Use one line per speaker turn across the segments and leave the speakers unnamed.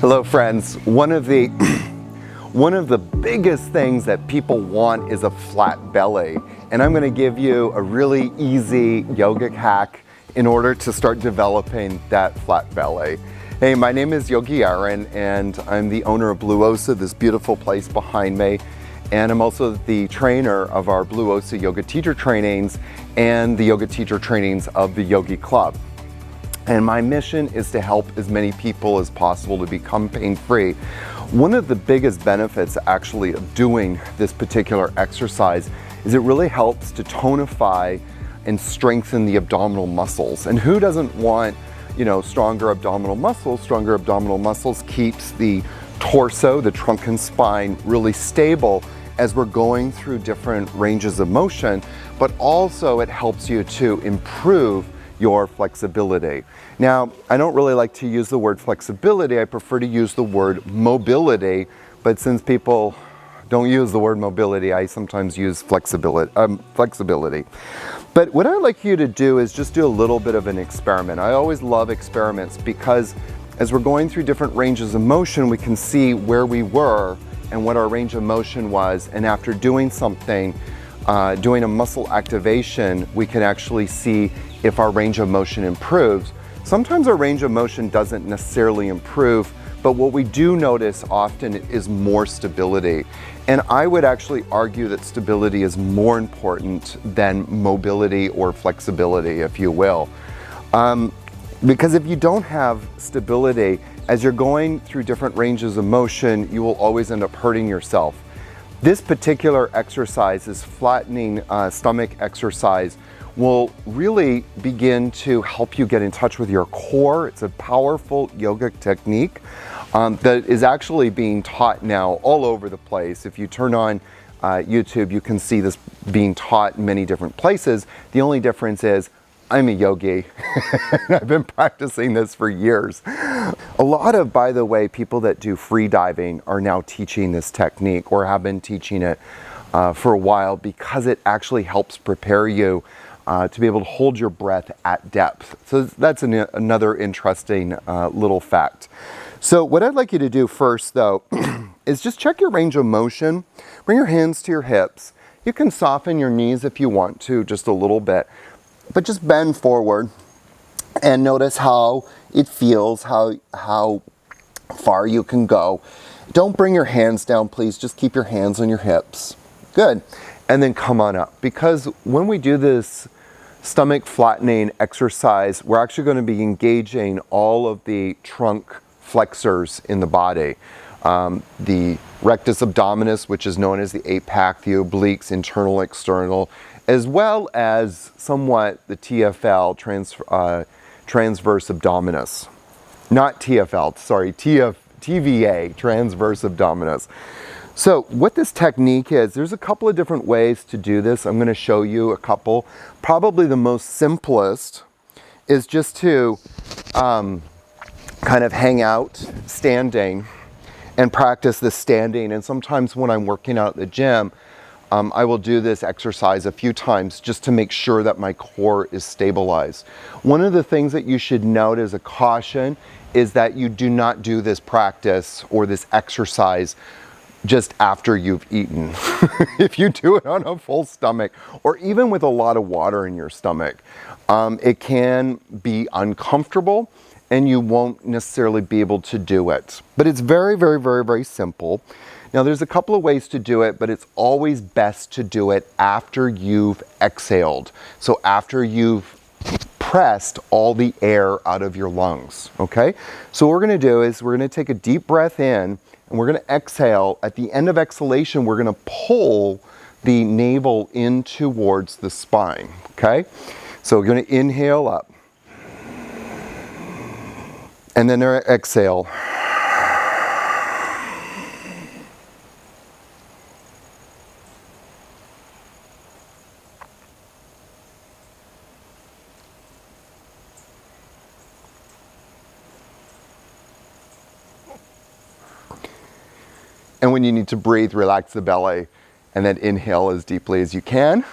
Hello friends. One of the biggest things that people want is a flat belly. And I'm going to give you a really easy yogic hack in order to start developing that flat belly. Hey, my name is Yogi Aaron and I'm the owner of Blue Osa, this beautiful place behind me. And I'm also the trainer of our Blue Osa yoga teacher trainings and the yoga teacher trainings of the Yogi Club. And my mission is to help as many people as possible to become pain-free. One of the biggest benefits actually of doing this particular exercise is it really helps to tonify and strengthen the abdominal muscles. And who doesn't want, stronger abdominal muscles? Stronger abdominal muscles keeps the torso, the trunk and spine really stable as we're going through different ranges of motion, but also it helps you to improve your flexibility. Now, I don't really like to use the word flexibility. I prefer to use the word mobility, but since people don't use the word mobility, I sometimes use flexibility. But what I'd like you to do is just do a little bit of an experiment. I always love experiments because as we're going through different ranges of motion, we can see where we were and what our range of motion was. And after doing something, doing a muscle activation, we can actually see if our range of motion improves. Sometimes our range of motion doesn't necessarily improve, but what we do notice often is more stability. And I would actually argue that stability is more important than mobility or flexibility, if you will. Because if you don't have stability, as you're going through different ranges of motion, you will always end up hurting yourself. This particular exercise, this flattening stomach exercise, will really begin to help you get in touch with your core. It's a powerful yogic technique that is actually being taught now all over the place. If you turn on YouTube, you can see this being taught in many different places. The only difference is I'm a yogi. I've been practicing this for years. A lot of, by the way, people that do free diving are now teaching this technique or have been teaching it for a while because it actually helps prepare you to be able to hold your breath at depth. So that's another interesting little fact. So what I'd like you to do first though, is just check your range of motion. Bring your hands to your hips. You can soften your knees if you want to, just a little bit, but just bend forward and notice how it feels, how far you can go. Don't bring your hands down, please. Just keep your hands on your hips. Good. And then come on up, because when we do this stomach flattening exercise, we're actually going to be engaging all of the trunk flexors in the body. The rectus abdominis, which is known as the apex, the obliques, internal, external, as well as somewhat the TFL, transverse abdominis. Not TFL, sorry, TVA, transverse abdominis. So what this technique is, there's a couple of different ways to do this. I'm going to show you a couple. Probably the most simplest is just to kind of hang out standing and practice this standing. And sometimes when I'm working out at the gym, I will do this exercise a few times just to make sure that my core is stabilized. One of the things that you should note as a caution is that you do not do this practice or this exercise just after you've eaten. If you do it on a full stomach or even with a lot of water in your stomach, it can be uncomfortable and you won't necessarily be able to do it. But it's very, very, very, very simple. Now there's a couple of ways to do it, but it's always best to do it after you've exhaled. So after you've pressed all the air out of your lungs, okay? So what we're gonna do is we're gonna take a deep breath in and we're gonna exhale. At the end of exhalation, we're gonna pull the navel in towards the spine, okay? So we're gonna inhale up. And then exhale. And when you need to breathe, relax the belly and then inhale as deeply as you can.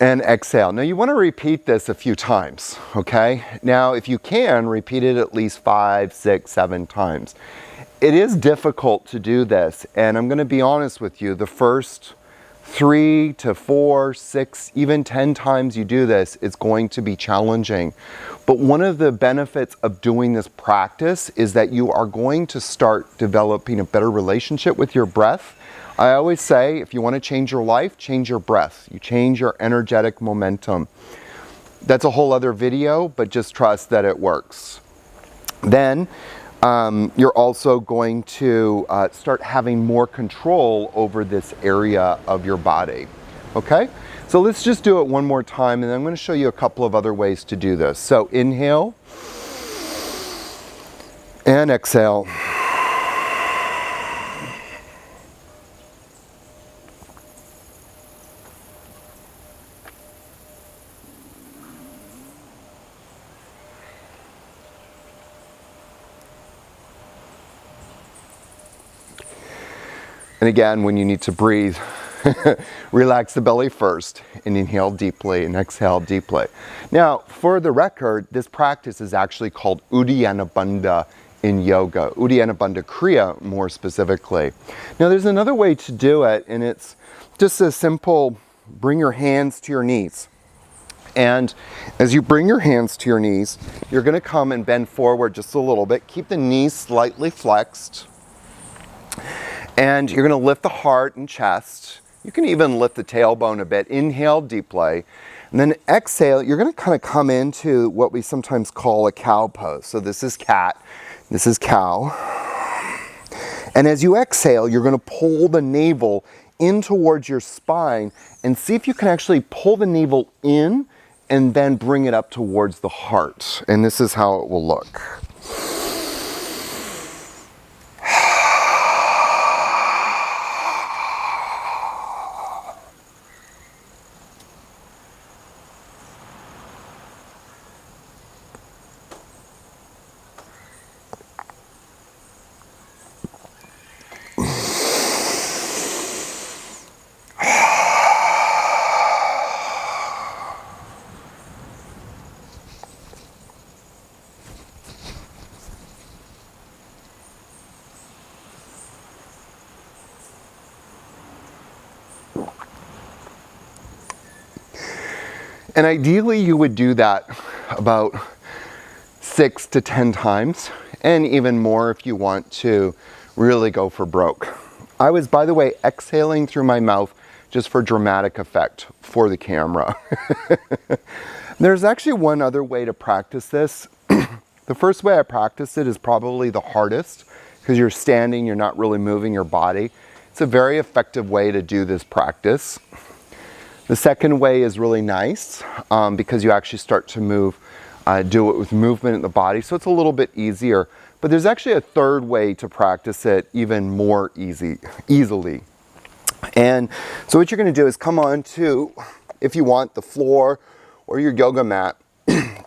And exhale. Now you want to repeat this a few times, okay? Now, if you can, repeat it at least 5, 6, 7 times. It is difficult to do this, and I'm going to be honest with you, the first 3 to 4, 6, even 10 times you do this, it's going to be challenging. But one of the benefits of doing this practice is that you are going to start developing a better relationship with your breath. I always say, if you want to change your life, change your breath. You change your energetic momentum. That's a whole other video, but just trust that it works. Then, you're also going to start having more control over this area of your body. Okay? So let's just do it one more time, and then I'm going to show you a couple of other ways to do this. So inhale and exhale. And again, when you need to breathe, relax the belly first and inhale deeply and exhale deeply. Now, for the record, this practice is actually called Uddiyana Bandha in yoga, Uddiyana Bandha Kriya more specifically. Now, there's another way to do it, and it's just a simple, bring your hands to your knees. And as you bring your hands to your knees, you're going to come and bend forward just a little bit. Keep the knees slightly flexed. And you're going to lift the heart and chest. You can even lift the tailbone a bit. Inhale deeply. And then exhale, you're going to kind of come into what we sometimes call a cow pose. So this is cat, this is cow. And as you exhale, you're going to pull the navel in towards your spine and see if you can actually pull the navel in and then bring it up towards the heart. And this is how it will look. And ideally you would do that about 6 to 10 times, and even more if you want to really go for broke. I was, by the way, exhaling through my mouth just for dramatic effect for the camera. There's actually one other way to practice this. The first way I practice it is probably the hardest because you're standing, you're not really moving your body. It's a very effective way to do this practice. The second way is really nice because you actually start to move, do it with movement in the body, so it's a little bit easier. But there's actually a third way to practice it even more easily. And so what you're going to do is come on to, if you want, the floor or your yoga mat.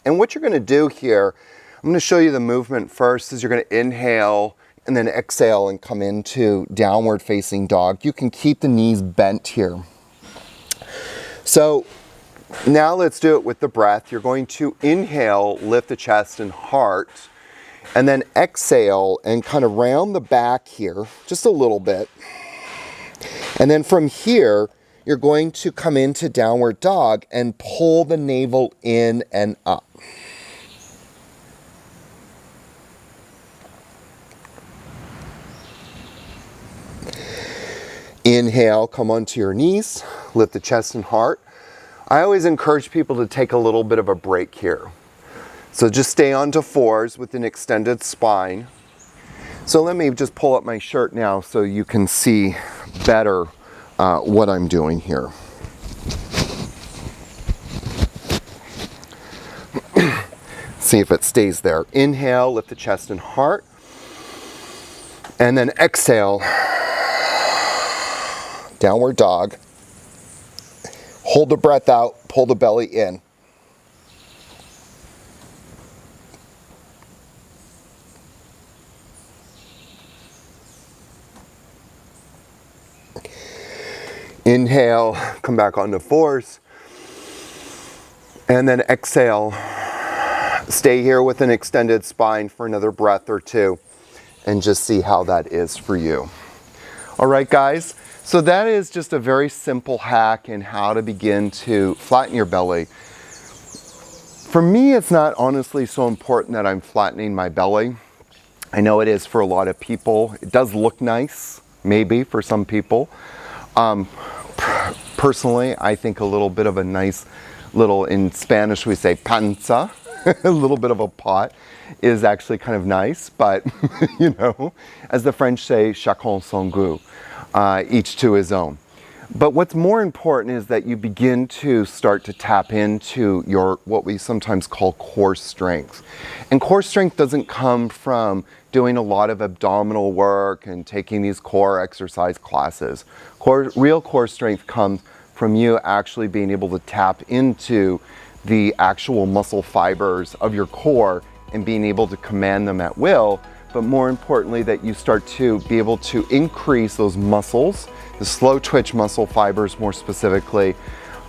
And what you're going to do here, I'm going to show you the movement first, is you're going to inhale and then exhale and come into downward facing dog. You can keep the knees bent here. So now let's do it with the breath. You're going to inhale, lift the chest and heart, and then exhale and kind of round the back here just a little bit. And then from here, you're going to come into downward dog and pull the navel in and up. Inhale, come onto your knees, lift the chest and heart. I always encourage people to take a little bit of a break here. So just stay on to fours with an extended spine. So let me just pull up my shirt now so you can see better what I'm doing here. See if it stays there. Inhale, lift the chest and heart. And then exhale, downward dog. Hold the breath out, pull the belly in. Inhale, come back onto fours. And then exhale. Stay here with an extended spine for another breath or two and just see how that is for you. All right, guys. So that is just a very simple hack in how to begin to flatten your belly. For me, it's not honestly so important that I'm flattening my belly. I know it is for a lot of people. It does look nice, maybe for some people. Personally, I think a little bit of a nice little, in Spanish we say panza, a little bit of a pot is actually kind of nice, but you know, as the French say, chacun son goût, each to his own. But what's more important is that you begin to start to tap into your, what we sometimes call core strength. And core strength doesn't come from doing a lot of abdominal work and taking these core exercise classes. Real core strength comes from you actually being able to tap into the actual muscle fibers of your core and being able to command them at will, but more importantly that you start to be able to increase those muscles, the slow twitch muscle fibers more specifically,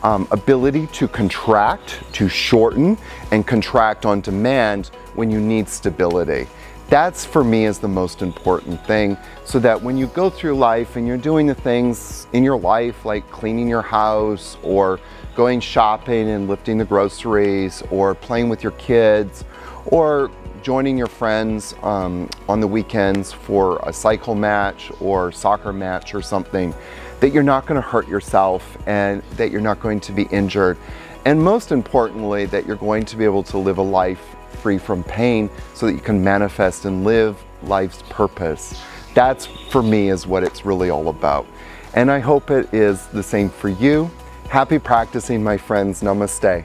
ability to contract, to shorten, and contract on demand when you need stability. That's for me is the most important thing, so that when you go through life and you're doing the things in your life like cleaning your house or going shopping and lifting the groceries or playing with your kids or joining your friends on the weekends for a cycle match or soccer match or something, that you're not going to hurt yourself and that you're not going to be injured. And most importantly, that you're going to be able to live a life free from pain so that you can manifest and live life's purpose. That's, for me, is what it's really all about. And I hope it is the same for you. Happy practicing, my friends. Namaste.